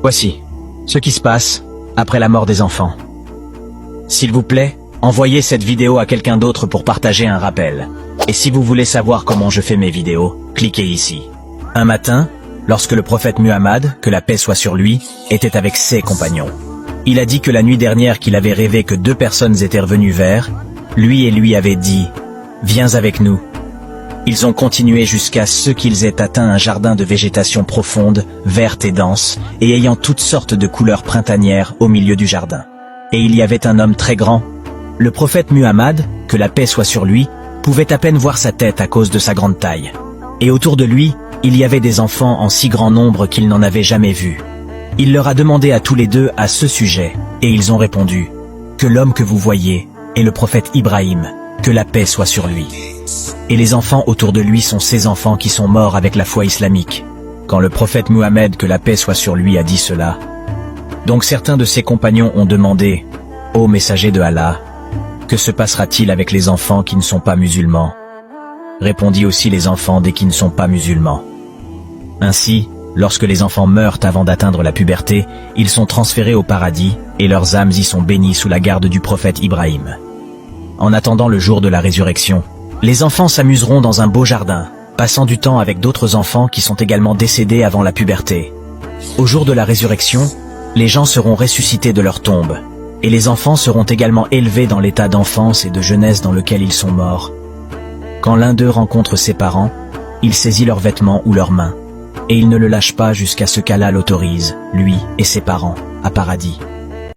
Voici ce qui se passe après la mort des enfants. S'il vous plaît, envoyez cette vidéo à quelqu'un d'autre pour partager un rappel. Et si vous voulez savoir comment je fais mes vidéos, cliquez ici. Un matin, lorsque le prophète Muhammad, que la paix soit sur lui, était avec ses compagnons. Il a dit que la nuit dernière qu'il avait rêvé que 2 personnes étaient revenues vers lui et lui avaient dit « Viens avec nous ». Ils ont continué jusqu'à ce qu'ils aient atteint un jardin de végétation profonde, verte et dense, et ayant toutes sortes de couleurs printanières au milieu du jardin. Et il y avait un homme très grand. Le prophète Muhammad, que la paix soit sur lui, pouvait à peine voir sa tête à cause de sa grande taille. Et autour de lui, il y avait des enfants en si grand nombre qu'il n'en avait jamais vu. Il leur a demandé à tous les deux à ce sujet, et ils ont répondu « Que l'homme que vous voyez est le prophète Ibrahim, que la paix soit sur lui. » Et les enfants autour de lui sont ces enfants qui sont morts avec la foi islamique. Quand le prophète Muhammad, que la paix soit sur lui, a dit cela, donc certains de ses compagnons ont demandé « Ô messager de Allah, que se passera-t-il avec les enfants qui ne sont pas musulmans ?» Répondit aussi les enfants des qui ne sont pas musulmans. Ainsi, lorsque les enfants meurent avant d'atteindre la puberté, ils sont transférés au paradis et leurs âmes y sont bénies sous la garde du prophète Ibrahim. En attendant le jour de la résurrection, les enfants s'amuseront dans un beau jardin, passant du temps avec d'autres enfants qui sont également décédés avant la puberté. Au jour de la résurrection, les gens seront ressuscités de leur tombe, et les enfants seront également élevés dans l'état d'enfance et de jeunesse dans lequel ils sont morts. Quand l'un d'eux rencontre ses parents, il saisit leurs vêtements ou leurs mains, et il ne le lâche pas jusqu'à ce qu'Allah l'autorise, lui et ses parents, à paradis.